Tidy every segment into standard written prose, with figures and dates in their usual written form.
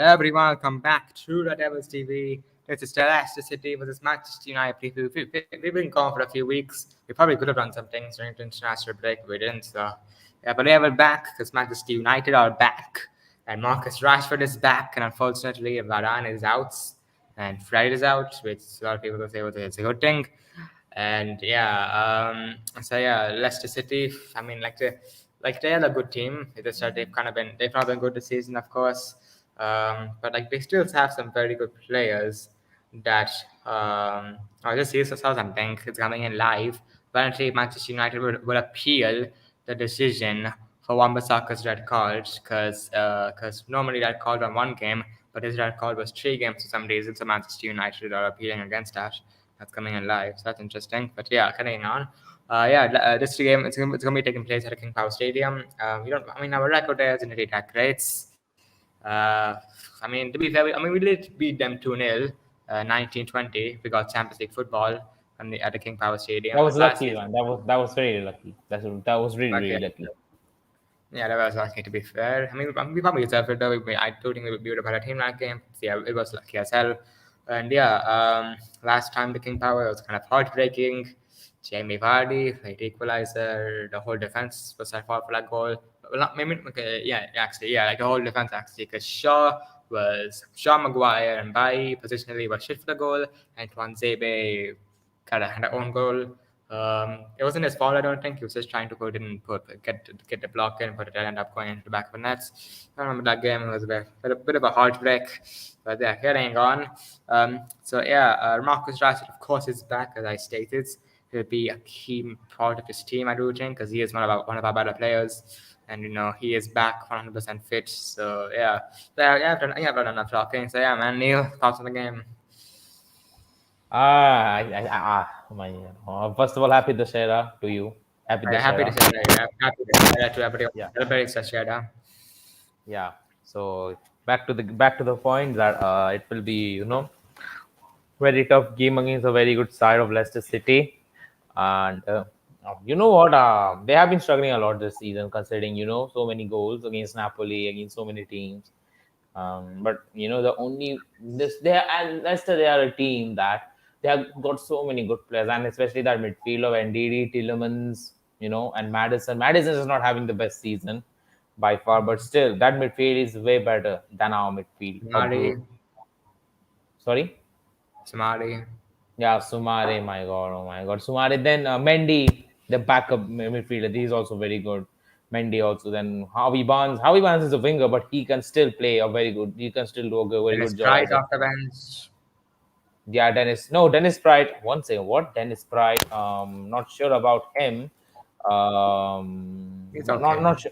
everyone, welcome back to the Devils TV. This is the Leicester City versus Manchester United. We've been gone for a few weeks. We probably could have done some things during the international break, but we didn't. So, yeah, but yeah, we're back because Manchester United are back. And Marcus Rashford is back, and unfortunately, Varane is out, and Fred is out, which a lot of people will say it's a good thing. And yeah, Leicester City. I mean, they're a good team. It's just that they've not been good this season, of course. But like they still have some very good players that I just see Southampton is coming in live. Apparently, Manchester United would appeal the decision for Wan-Bissaka's red card because normally red card on one game, but his red card was 3 games for some reason. So Manchester United are appealing against that. That's coming in live, so that's interesting. But yeah, carrying on. This game it's gonna be taking place at the King Power Stadium. Our record there isn't really that great. To be fair, we did beat them 2-0, 1920. We got Champions League football at the King Power Stadium. That was Last lucky, season, man. That was very lucky. That was really but really lucky. yeah, that was lucky to be fair. We probably deserved it though. I do think we would have had a team that game. So yeah, it was lucky as hell. And yeah, last time the King Power was kind of heartbreaking. Jamie Vardy, late equalizer. The whole defense was at fault for that goal. Well, not maybe. Okay, like the whole defense actually, because Shaw Maguire and Bailly positionally was shit for the goal, and Tuanzebe kind of had an own goal. It wasn't his fault, I don't think. He was just trying to get the block in, but it ended up going into the back of the nets. I remember that game. It was a bit of a heartbreak, but yeah, carrying on. Marcus Rashford, of course, is back, as I stated. He'll be a key part of this team, I do think, because he is one of our better players. And he is back 100% fit. So yeah, I've done enough talking. So yeah, man, Neil, thoughts on the game? First of all, happy Dussehra to you. Happy Happy to Dussehra. say that. Happy to say that to everyone. Yeah, Celebrating Sashada. yeah. So back to the point that it will be very tough game against a very good side of Leicester City, and you know what? They have been struggling a lot this season, considering so many goals against Napoli, against so many teams. But the only this they are, and Leicester, they are a team that they have got so many good players, and especially that midfield of NDD, Tillemans, and Madison. Madison is not having the best season by far, but still that midfield is way better than our midfield. Somali. Sorry. Somali. Yeah, Sumare, my God, oh my God, Sumare. Then Mendy, the backup midfielder, he's also very good. Mendy also. Then Harvey Barnes. Harvey Barnes is a winger, but he can still play a very good. He can still do a very Dennis good job Pride as a. off the bench. Yeah, Dennis. No, Dennis Pride. One second. What? Dennis Pride. Not sure about him. It's Not okay. sure.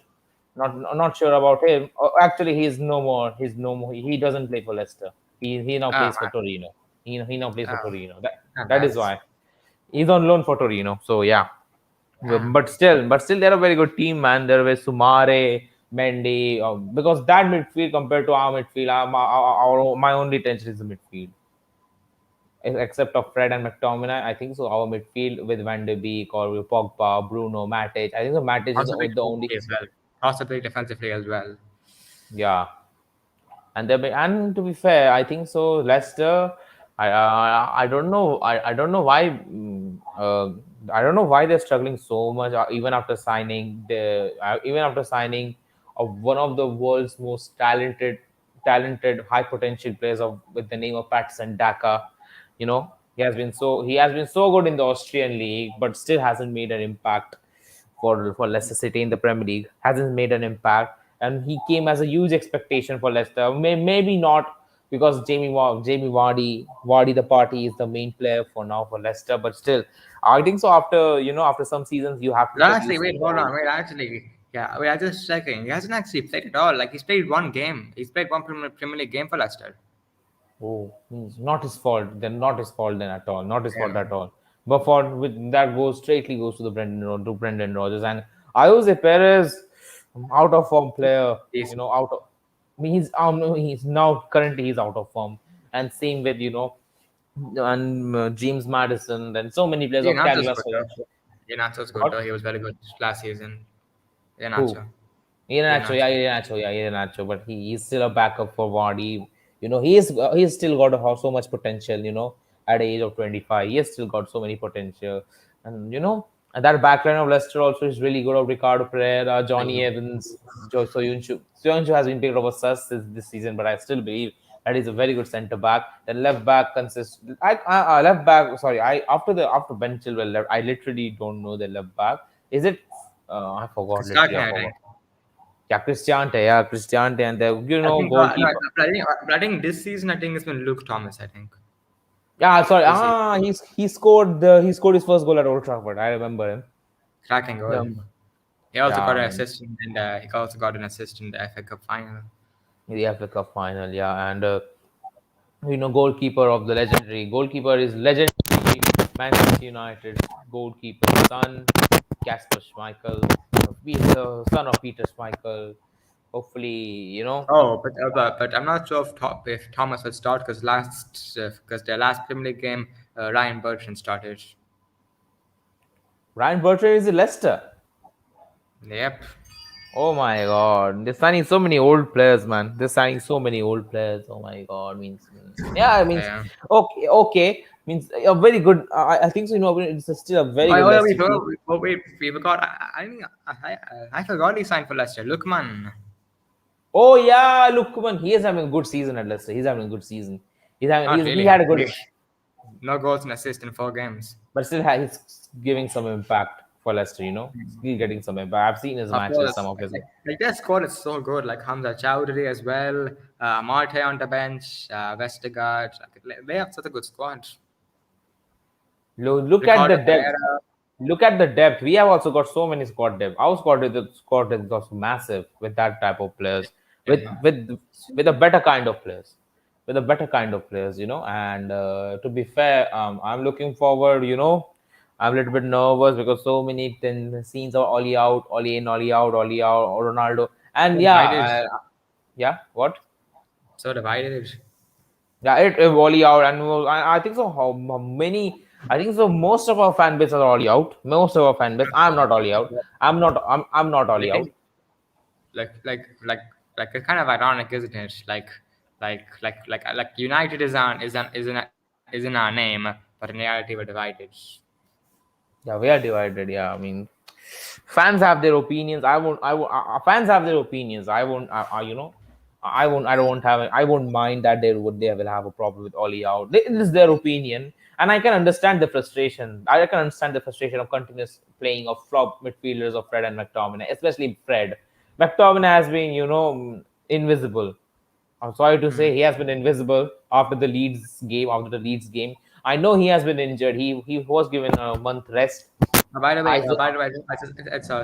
Not sure about him. Actually, he's no more. He's no more. He doesn't play for Leicester. He now Ah, plays for Torino. He now plays for oh, Torino. That is nice. why he's on loan for Torino. So yeah, Ah, but still, they're a very good team, man. There was Sumare, Mendy, because that midfield compared to our midfield, my only tension is the midfield. Except of Fred and McTominay, I think so. Our midfield with Van de Beek or Pogba, Bruno, Matic. I think the Matic is also big the only. as well. Also big defensively as well. Yeah, and to be fair, I think so. Leicester, I don't know. I don't know why. I don't know why they're struggling so much. Even after signing of one of the world's most talented, high potential players with the name of Patson Daka. He has been so good in the Austrian league, but still hasn't made an impact for Leicester City in the Premier League. Hasn't made an impact, and he came as a huge expectation for Leicester. Maybe not because Jamie Vardy the party is the main player for now for Leicester, but still, I think so. After some seasons, you have to get Lastly, used to wait, the hold whole. on, wait, actually, yeah, wait, I just checking. He hasn't actually played at all. Like he's played one game. He's played one Premier League game for Leicester. Oh, not his fault. Then not his fault then at all. Not his fault Yeah, at all. But for with that goes straightly goes to Brendan Rodgers and Jose Perez, out of form player. decent. Out of. He's now currently he's out of form, and same with and James Madison. Then so many players of Iheanacho's Calias. good though. Iheanacho's good What? though. He was very good last season. Who? Iheanacho. Yeah, Iheanacho, yeah, Nacho. Iheanacho, yeah, Iheanacho, but he's still a backup for Vardy. He's still got so much potential. At the age of 25, he has still got so many potential, and and that backline of Leicester also is really good. Of Ricardo Pereira, Johnny Evans, Soyuncu. Soyuncu has been picked up a sus this season, but I still believe that is a very good centre back. Then left back consists. Left back. Sorry, I after Ben Chilwell left, I literally don't know the left back. Is it? I forgot. Literally, Starting, I I forgot. think. Yeah, Cristante. Yeah, Cristante, and the I think, no, goalkeeper. but I think this season, I think it's been Luke Thomas, I think. Yeah, sorry. This season. He scored his first goal at Old Trafford. I remember him. Cracking goal. Um, He also yeah, got I an mean, assist he also got an assist in the FA Cup final. the FA Cup final. Yeah, and goalkeeper of the legendary goalkeeper is legendary Manchester United goalkeeper son Casper Schmeichel, the son of Peter Schmeichel. Hopefully, But I'm not sure if Thomas will start because their last Premier League game, Ryan Bertrand started. Ryan Bertrand is in Leicester. Yep. Oh my god, they're signing so many old players, man. They're signing so many old players. Oh my god, means yeah, it means Yeah. okay, okay, means a very good. I think so. It's still a very good Oh, yeah, Leicester team. we forgot. I forgot he signed for Leicester. Look, man. Oh yeah, look, man, he is having a good season at Leicester. He's having a good season. Not He really. had a good, No goals and assists in 4 games. but still he's giving some impact for Leicester. Still getting some impact. I've seen his Of matches, some course. of his. Their squad is so good. Like Hamza Chowdhury as well. Marte on the bench. Vestergaard. They have such a good squad. Look at the Ricardo depth. Pereira. Look at the depth. We have also got so many squad depth. Our squad is also massive with that type of players, with Yeah. with with a better kind of players, with a better kind of players. And to be fair, I'm looking forward. I'm a little bit nervous because so many scenes are Ollie out, Ollie in, Ollie out, Ollie out, or Ronaldo, and Divided. yeah, what? So divided. Yeah, it Wally out, and I think so. How many? I think so. Most of our fan base are already out. Most of our fan base. I'm not already out. I'm not I already out. think like like like it's kind of ironic, isn't it? Like United is in our name, but in reality we're divided. Yeah, we are divided. Yeah, I mean, fans have their opinions. I won't. Fans have their opinions. I won't. I won't. I don't have. I won't mind that they will have a problem with Ollie out. It is their opinion, and I can understand the frustration. I can understand the frustration of continuous playing of flop midfielders of Fred and McTominay, especially Fred. McTominay has been, invisible. I'm sorry to say Hmm. he has been invisible after the Leeds game. After the Leeds game, I know he has been injured. He was given a month rest. I By the way,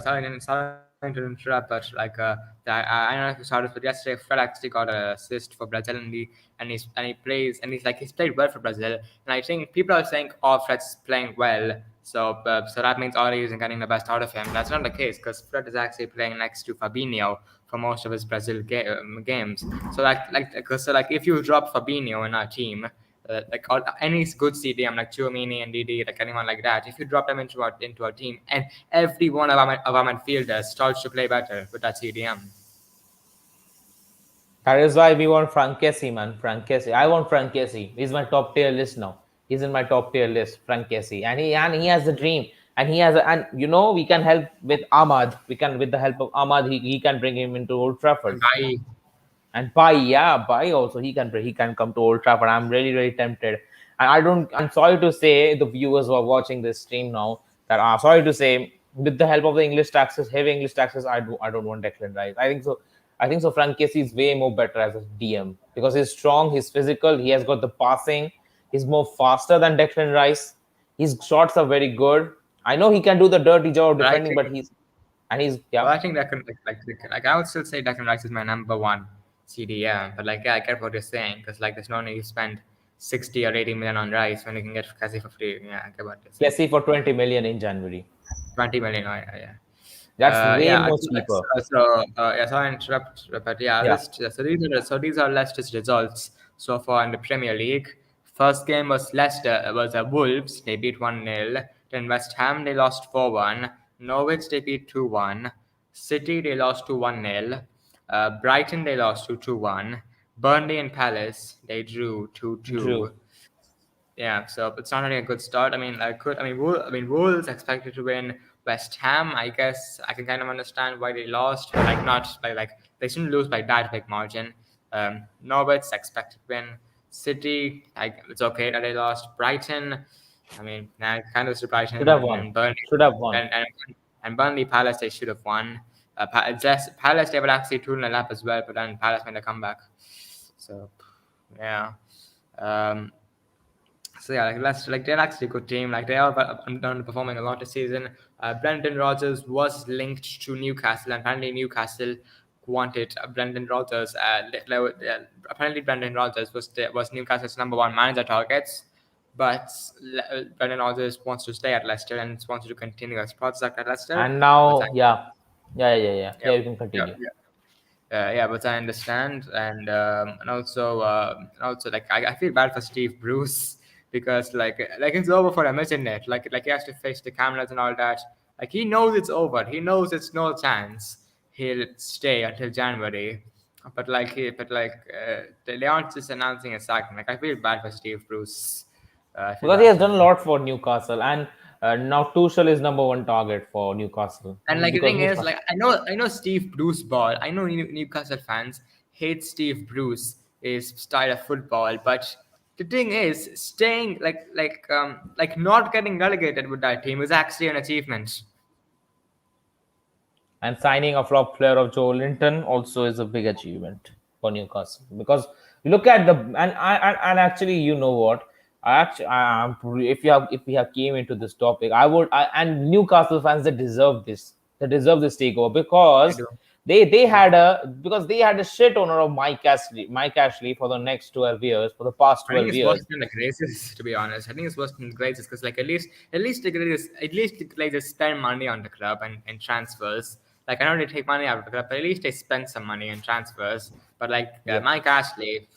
sorry to interrupt, but I don't know if you saw this, but yesterday Fred actually got an assist for Brazil, and he plays, and he's played well for Brazil, and I think people are saying, "Oh, Fred's playing well," so that means Ori isn't getting the best out of him. That's not the case because Fred is actually playing next to Fabinho for most of his Brazil games. So if you drop Fabinho in our team, any good CDM like Chouamini and DD, like anyone like that, if you drop them into our team, and every one of our midfielders starts to play better with that CDM. That is why we want Frank Kessie, man. Frank Kessie. I want Frank Kessie. He's my top tier list now. He's in my top tier list, Frank Kessie, and he has a dream, and he has a, and we can help with Ahmad. We can with the help of Ahmad, he can bring him into Old Trafford. And by And Pai, yeah, Pai also he can come to Old Trafford. I'm really really tempted, and I don't. I'm sorry to say the viewers who are watching this stream now that I'm sorry to say with the help of the English taxes, heavy English taxes, I don't want Declan Rice. I think so. I think so. Frank Casey is way more better as a DM because he's strong, he's physical, he has got the passing, he's more faster than Declan Rice. His shots are very good. I know he can do the dirty job of but I defending, think but he's yeah. I think that can I would still say Declan Rice is my number one CD. Yeah, but I get what you're saying because there's no need to spend 60 or 80 million on Rice when you can get Cassie for free. Yeah, I get what you're saying. Casey for 20 million in January. 20 million. Oh, yeah, yeah. That's way Yeah, more cheaper. yeah, sorry to interrupt, but yeah, Yeah. these are Leicester's results so far in the Premier League. First game was Leicester was Wolves. They beat 1-0. Then West Ham they lost 4-1. Norwich they beat 2-1. City they lost to 1-0. Brighton they lost to 2-1. Burnley and Palace they drew 2-2. Drew. Yeah, so it's not really a good start. I mean, Wolves expected to win. West Ham, I guess I can kind of understand why they lost, but like not like they shouldn't lose by that big margin. Norwich expected to win. City, like it's okay that they lost. Brighton, I mean, nah, kind of surprising, Should have won. and Burnley Should have won. and and, and Burnley Palace they should have won. Palace they were actually 2-0 up as well, but then Palace made a comeback. So yeah. Um, so yeah, like Leicester, like they're actually a good team. Like they are underperforming a lot this season. Brendan Rodgers was linked to Newcastle, and apparently Newcastle wanted Brendan Rodgers. Apparently Brendan Rodgers was Newcastle's number one manager targets, but Brendan Rodgers wants to stay at Leicester and wants to continue his project at Leicester. And But now, yeah, yeah. yeah, You can yeah, continue. yeah. Yeah, but I understand, and also like I feel bad for Steve Bruce because like it's over for him, isn't it? Like he has to face the cameras and all that. Like he knows it's over. He knows it's no chance he'll stay until January. They aren't just announcing a sack. Like I feel bad for Steve Bruce. I feel Because he bad has for done a him. lot for Newcastle, and now Tuchel is number one target for Newcastle. And like the Because thing is, Newcastle, like I know Steve Bruce ball. I know Newcastle fans hate Steve Bruce his style of football, but the thing is, staying like not getting relegated with that team is actually an achievement. and signing a flop player of Joe Linton also is a big achievement for Newcastle. Because you look at the and actually, you know what? If we have came into this topic, and Newcastle fans, they deserve this. They deserve this takeover I because do. they had a shit owner of Mike Ashley for the next 12 years, for the past I think 12 it's worse years. than the Glazers, to be honest. I think it's worse than the Glazers because, like, at least the Glazers spend money on the club and transfers. Like, I know they take money out of the club, but at least they spend some money in transfers. But like Yeah. Mike Ashley,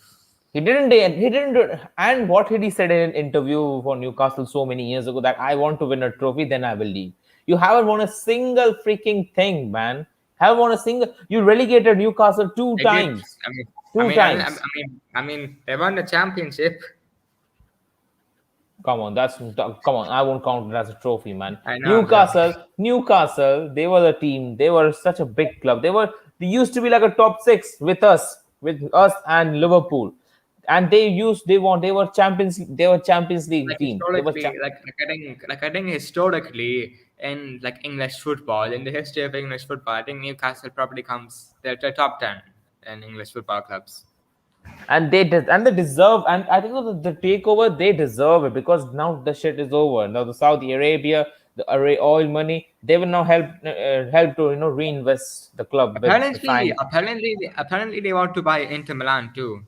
He didn't do, and what had he said in an interview for Newcastle so many years ago that I want to win a trophy, then I will leave. You haven't won a single freaking thing, man. Haven't won a single. You relegated Newcastle two they did. times. I mean, I Two mean, I, I, I times. mean, I mean, they won the championship. Come on, come on. I won't count it as a trophy, man. I know, I'm joking. Newcastle. They were the team. They were such a big club. They used to be like a top six with us and Liverpool, and they were Champions League Like team. They were historically, like I think historically in like English football, in the history of English football, I think Newcastle probably comes they're top 10 in English football clubs. and they deserve, and I think the takeover, they deserve it because now the shit is over. Now the Saudi Arabia, the oil money, they will now help to reinvest the club with the Apparently, sign. apparently they want to buy Inter Milan too.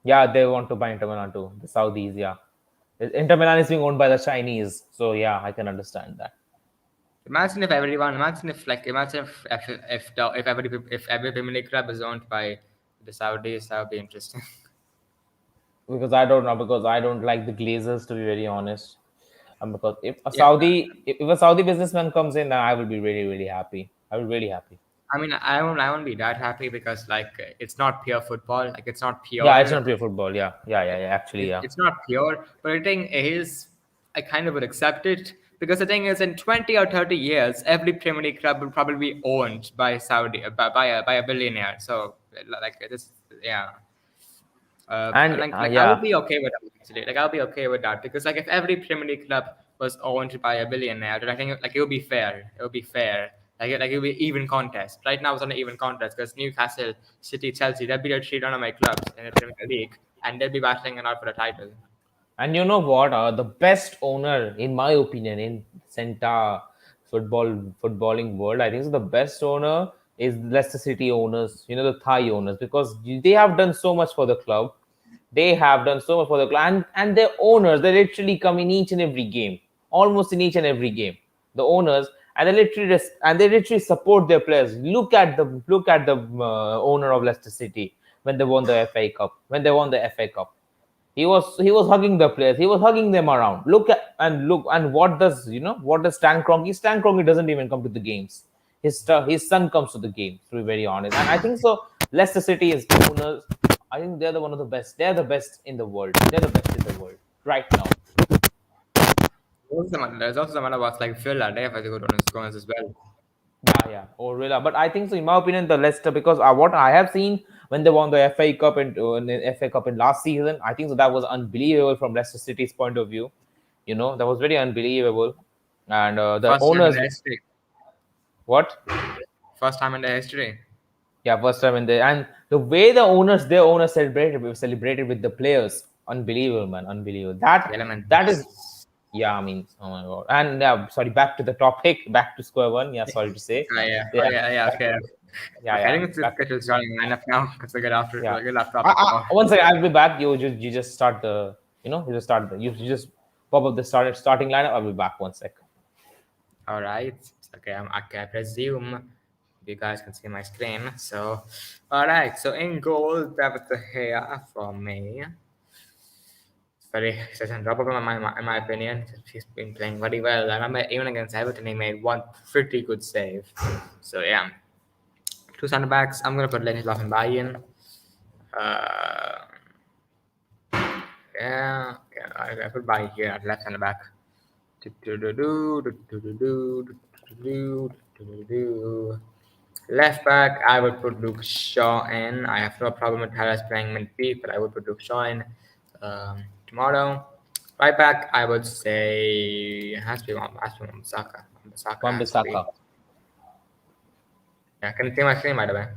Yeah, they want to buy Inter Milan too. The Saudis, yeah. Inter Milan is being owned by the Chinese, so yeah, I can understand that. Imagine if every Premier League club is owned by the Saudis. That would be interesting. Because I don't know, because I don't like the Glazers, to be very honest. Because Yeah, if a Saudi businessman comes in, then I will be really really happy. I will be really happy. I mean, I won't be that happy because like it's not pure football. Like it's not Yeah, it's pure. not pure football. Yeah. Actually, yeah. It's not pure, but the thing is, I kind of would accept it because the thing is, in 20 or 30 years, every Premier League club will probably be owned by Saudi by a billionaire. So like this, yeah. And Like I would yeah, be okay with that actually. Like I'll be okay with that because like if every Premier League club was owned by a billionaire, then I think like it would be fair. It would be fair. Like it would be even contest. Right now it's on an even contest because Newcastle, City, Chelsea, they'll be the three dynamite clubs in the Premier League, and they'll be battling it out for the title. and you know what? The best owner, in my opinion, in Senta footballing world, I think so the best owner is Leicester City owners. You know, the Thai owners, because they have done so much for the club. They have done so much for the club, and their owners, they literally come in each and every game, almost in each and every game. The owners, and they literally support their players. Look at the owner of Leicester City when they won the FA Cup. When they won the FA Cup, he was hugging the players. He was hugging them around. Look, and what does Stan Kroenke? Stan Kroenke doesn't even come to the games. his son comes to the game. To be very honest, and I think so. Leicester City is owners. I think they're the one of the best. They're the best in the world. They're the best in the world right now. There's also some other ones like Villa. They have a good owners as well. Yeah, or Villa. But I think so. In my opinion, the Leicester because what I have seen when they won the FA Cup and in the FA Cup in last season, I think so that was unbelievable from Leicester City's point of view. That was very unbelievable, and the First time in owners the history. what? First time in the history. Yeah, first time in the and the way their owners celebrated with the players, unbelievable, man, unbelievable. The That is, elements. yeah, I mean, oh my god. And sorry, back to the topic, back to square one. Yeah, sorry to say, Oh, yeah. yeah, Oh, yeah. Yeah. back, Okay. yeah, Okay. I yeah, think it's back, good to starting lineup now because I get after yeah. like good after after four. One second, I'll be back. You just start you just start you just pop up the starting lineup. I'll be back 1 sec. All right. Okay. Okay. I presume you guys can see my screen. So, all right. So in goal, that was the hair from me. Very such drop in my opinion. He's been playing very well. I remember even against Everton, he made one pretty good save. So yeah, two centre backs. I'm gonna put Lenislav and Bayern. Uh, I put Bayern here at left centre back. Left back, I would put Luke Shaw in. I have no problem with Harris playing midfield, but I would put Luke Shaw in tomorrow. Right back, I would say it has to be Wan-Bissaka. Wan-Bissaka has to be. Wan-Bissaka. Yeah, can you see my screen by the way?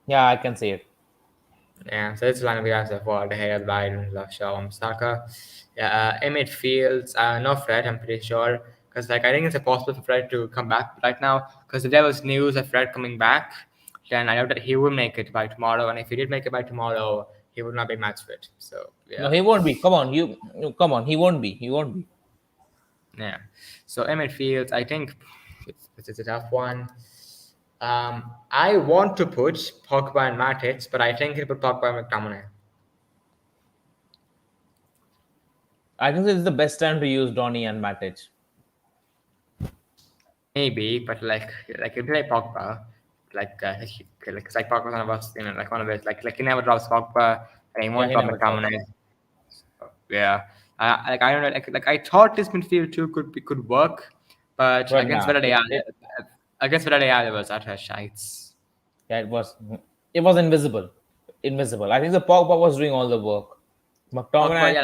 Yeah, I can see it. Yeah, so it's line we have so far. The hair, Biden, Love Shaw, Wan-Bissaka. Yeah, in midfield, no Fred, I'm pretty sure. Because I think it's impossible for Fred to come back right now. Because if there was news of Fred coming back, then I know that he will make it by tomorrow. And if he did make it by tomorrow, he would not be match fit. So No, yeah. he won't be. Come on, come on. He won't be. He won't be. Yeah. So in midfield, I think it's a tough one. I want to put Pogba and Matic, but I think he'll put Pogba and McTominay. I think this is the best time to use Donny and Matic. Maybe, but if you play Pogba, it's like Pogba's one of us, like one of it, like he never drops Pogba, and he Yeah, won't he drop never drops. McTominay. Yeah, I don't know, like I thought this midfield too could work, but But nah, against Villarreal it was utter shites. yeah, it was invisible. Invisible. I think the Pogba was doing all the work. Pogba, McTominay, yeah,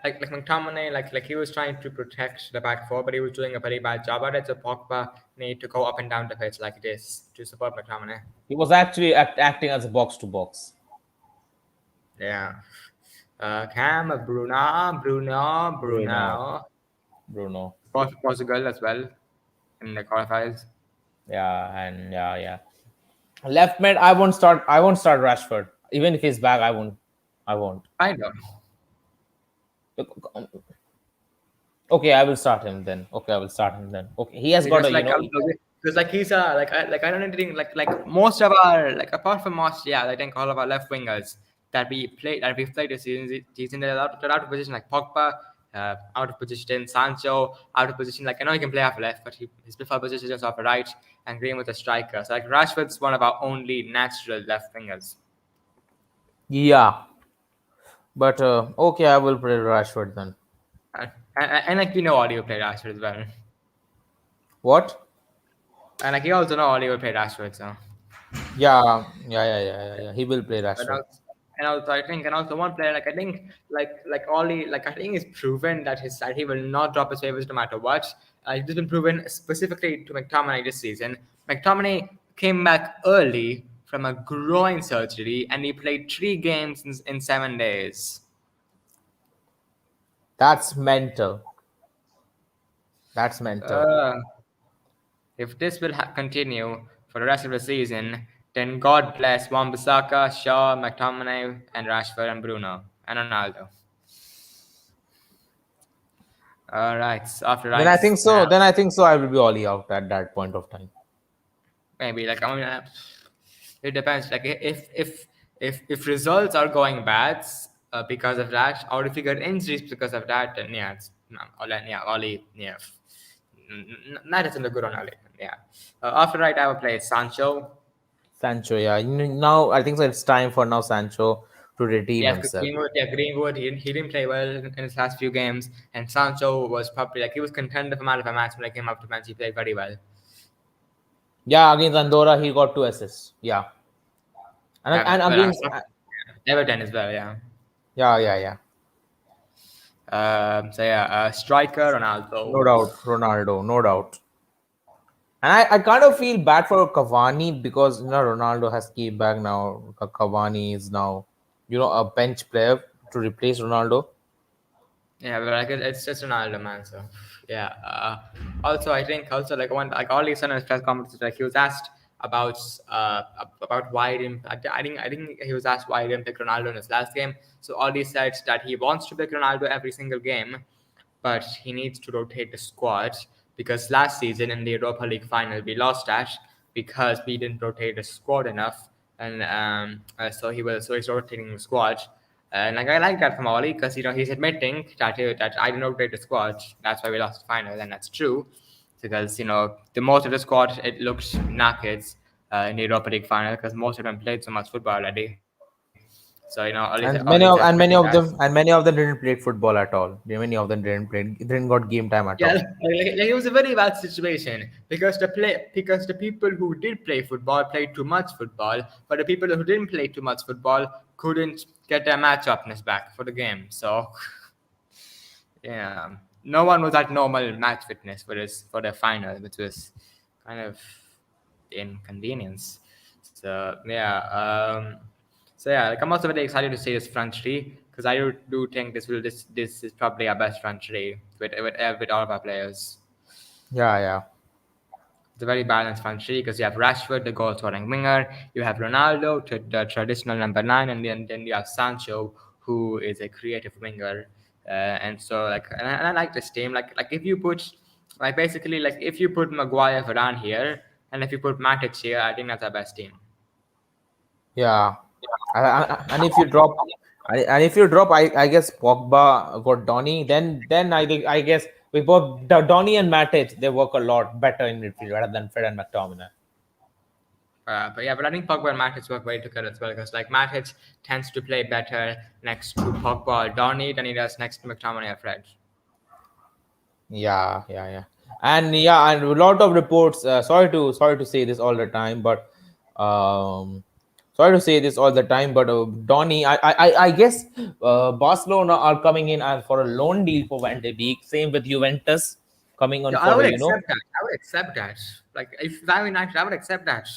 like McTominay, like he was trying to protect the back four, but he was doing a very bad job at it. So Pogba need to go up and down the pitch like this to support McTominay. he was actually acting as a box to box. Yeah. Cam, Bruno, Bruno, Bruno. Portugal as well in the qualifiers. Yeah, and yeah. Left mid, I won't start. I won't start Rashford. Even if he's back, I won't. I won't. I know. Okay, I will start him then. Okay, I will start him then. Okay, he has got Because a because like he's like I don't think like most of our like apart from most I think all of our left wingers that we played this season they're out of position like Pogba, out of position Sancho, out of position like I know he can play off left but his preferred position is off the right and Green with a striker. So like Rashford's one of our only natural left wingers. yeah. But okay, I will play Rashford then. And like we know Oli will play Rashford as well. What? And like you also know Oli will play Rashford, so. Yeah. He will play But Rashford. also I think and also one player like I think like Oli like I think it's proven that he will not drop his favors no matter what. It's been proven specifically to McTominay this season. McTominay came back early from a groin surgery and he played 3 games in 7 days. That's mental. That's mental. If this will continue for the rest of the season, then God bless Wan-Bissaka, Shaw, McTominay, and Rashford and Bruno and Ronaldo. All right. After Then I think so. now, Then I think so. I will be Oli out at that point of time. maybe like I mean, it depends. Like if results are going bad because of that, or if you get injuries because of that, then yeah, it's no, Oli, yeah. Madison looked good on early. Yeah. After right, I would play Sancho. Sancho, yeah. Now I think so. It's time for now Sancho to redeem Yes, because himself. Greenwood, he didn't play well in his last few games, and Sancho was probably like he was contender for man of the match when I came up to match. He played very well. Yeah, against Andorra, he got 2 assists. Yeah, and But against Everton as well, yeah. yeah, yeah, yeah. Striker No Ronaldo. doubt, Ronaldo, no doubt. And I kind of feel bad for Cavani because Ronaldo has came back now. Cavani is now a bench player to replace Ronaldo. Yeah, but like it's just Ronaldo, man. So yeah. Also, I think also like one like all these on his press conferences, like he was asked about why he didn't. I think he was asked why he didn't pick Ronaldo in his last game. So all he said that he wants to pick Ronaldo every single game, but he needs to rotate the squad because last season in the Europa League final we lost that because we didn't rotate the squad enough, and so he's rotating the squad. And like I like that from Oli because he's admitting that I didn't rotate the squad. That's why we lost the final, and that's true because the most of the squad it looked knackered in the Europa League final because most of them played so much football already. So Oli's And admitting that. many of them didn't play football at all. Many of them didn't got game time at Yeah, all. like it was a very bad situation because the people who did play football played too much football, but the people who didn't play too much football couldn't get their match upness back for the game. So yeah, no one was at normal match fitness for the final, which was kind of inconvenience. Like I'm also very excited to see this front three because I do think this is probably our best front three with all of our players. Yeah, yeah, It's a very balanced front three because you have Rashford, the goal scoring winger, you have Ronaldo, the traditional number nine, and then you have Sancho, who is a creative winger. And so and I like this team. Like if you put like basically like if you put Maguire Varane here and if you put Matic here, I think that's our best team. yeah. And if you drop, and if you drop, I guess Pogba got Donny. Then I guess we both Donny and Matic they work a lot better in midfield rather than Fred and McTominay. But I think Pogba and Matic work very together as well because like Matic tends to play better next to Pogba or Donny than he does next to McTominay or Fred. Yeah, yeah, yeah, and a lot of reports. Sorry to say this all the time, but um, sorry to say this all the time, but Donny, I guess Barcelona are coming in as for a loan deal for Van de Beek. Same with Juventus coming on Yeah, I for would a accept that. I would accept that. Like if I'm United, I would accept that.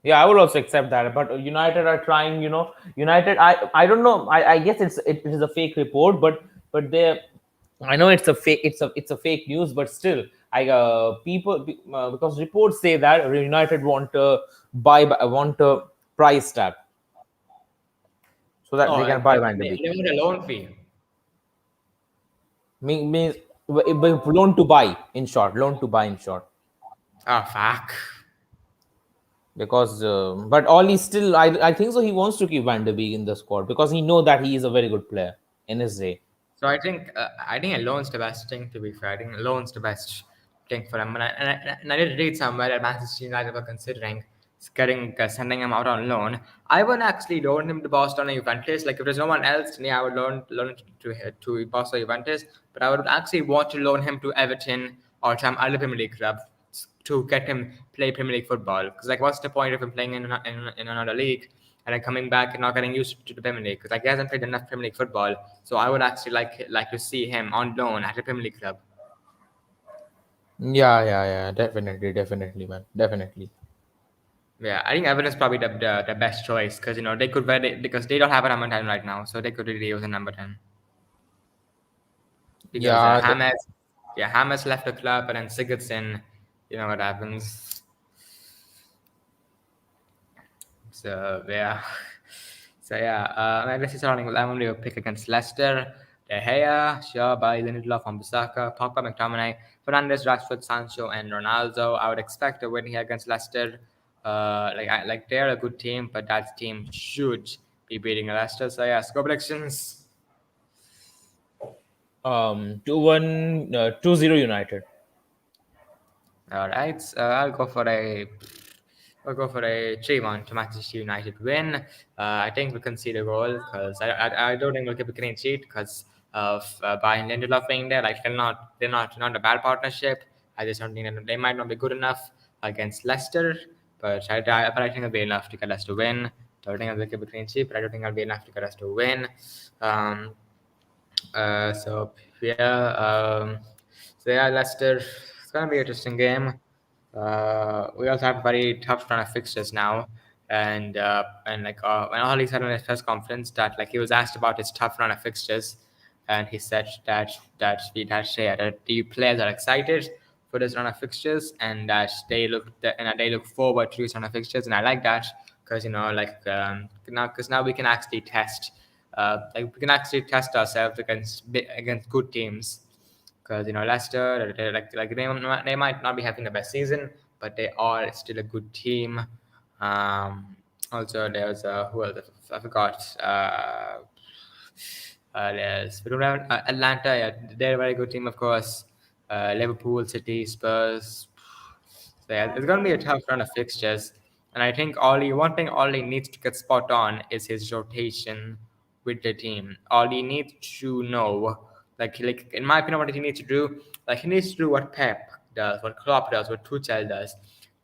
Yeah, I will also accept that. But United are trying, United. I don't know. I guess it is a fake report, but they, I know it's a fake. It's a fake news, but still, people because reports say that United want to want a price tag so that Oh, they can like buy Van de Beek. they want a loan fee. Means loan to buy in short, loan to buy in short. Oh fuck. Because but Oli still I think so he wants to keep Van de Beek in the squad because he know that he is a very good player in his day. So I think a loan's the best thing. To be fair, I think a loan's the best thing for him. And I did read somewhere that Manchester United were considering sending him out on loan. I would actually loan him to Boston or Juventus. Like if there's no one else, then yeah, I would loan him to Boston or Juventus. But I would actually want to loan him to Everton or some other Premier League club to get him play Premier League football. Because like, what's the point of him playing in another league and then coming back and not getting used to the Premier League? Because like, he hasn't played enough Premier League football. So I would actually like to see him on loan at a Premier League club. Yeah, yeah, yeah, definitely, man, definitely. Yeah, I think Everton is probably the best choice because they could because they don't have a number 10 right now, so they could really use a number 10 because Yeah, Hamas left the club, and then Sigurdsson, you know what happens. So yeah, I guess it's starting 11. We'll pick against Leicester. De Gea, Shaw, Bailey, Lindelof, Wan-Bissaka, Pogba, McTominay, Fernandes, Rashford, Sancho, and Ronaldo. I would expect a win here against Leicester. They're a good team, but that team should be beating Leicester. So yeah, score predictions. 2-1, 2-0 United. All right, I'll go for a 3-1 to Manchester United win. I think we'll concede a goal because I don't think we'll keep a clean sheet because of Bayern Lindelof being there. Like they're not a bad partnership. I just don't think that they might not be good enough against Leicester, but I think it'll be enough to get us to win. So I think I'll keep a clean sheet, but I don't think I'll be enough to get us to win. Um, so yeah, Leicester. It's gonna be an interesting game. We also have very tough run of fixtures now, and like when Ollie said in his press conference that like he was asked about his tough run of fixtures, and he said that the players are excited for this run of fixtures and that they look forward to this run of fixtures, and I like that because now we can actually test ourselves against good teams because Leicester, they might not be having the best season, but they are still a good team. Also, there's who else? I forgot. There's we don't have Atlanta. Yeah, they're a very good team, of course. Liverpool, City, Spurs. So yeah, it's gonna be a tough run of fixtures, and I think one thing Ollie needs to get spot on is his rotation with the team. Ollie needs to know, like in my opinion, what he needs to do, like he needs to do what Pep does, what Klopp does, what Tuchel does.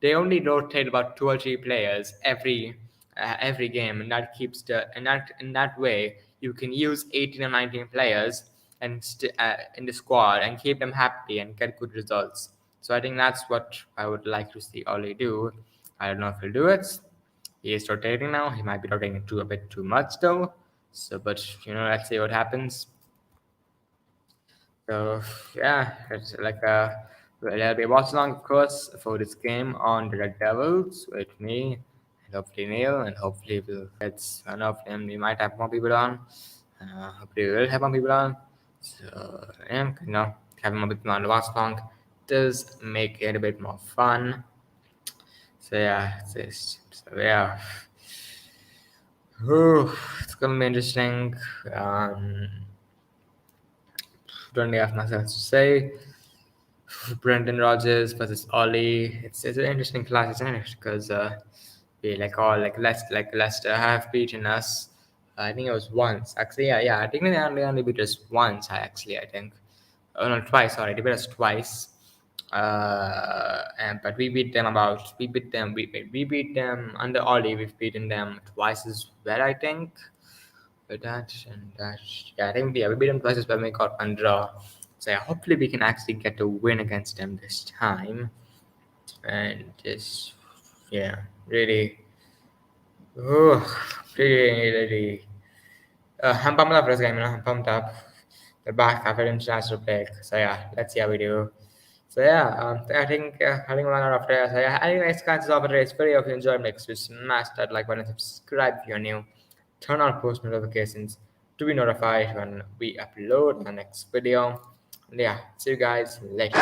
They only rotate about 2 or 3 players every game, and that keeps the and that in that way you can use 18 or 19 players in the squad and keep them happy and get good results. So I think that's what I would like to see Oli do. I don't know if he'll do it. He is rotating now. He might be rotating a bit too much though. So, but let's see what happens. So yeah, it's like there'll be a watch along, of course, for this game on the Red Devils with me and hopefully Neil, and hopefully we'll get enough, and we might have more people on. Hopefully we will have more people on. So yeah, having more people on the watch along does make it a bit more fun. So yeah, so yeah. Ooh, it's gonna be interesting. Don't really have much else to say. Brendan Rodgers versus Ollie. It's an interesting clash, isn't it? Because we Leicester have beaten us. I think it was once. Actually, yeah. I think they only beat us once. I think. Oh no, twice. Sorry, they beat us twice. And but we beat them we beat them under Ollie. We've beaten them twice as well. I think. But that, yeah, I think we beat them twice as well. We got one draw. So yeah, hopefully we can actually get a win against them this time. And just really, oh, really. I'm pumped up for this game. I'm pumped up. We're back after international break. So yeah, let's see how we do. So yeah, I think we're out of there. So yeah, anyways, guys, it's over there. It's very hope you enjoyed. Make sure to smash that like button, subscribe if you're new, turn on post notifications to be notified when we upload the next video. And yeah, see you guys later.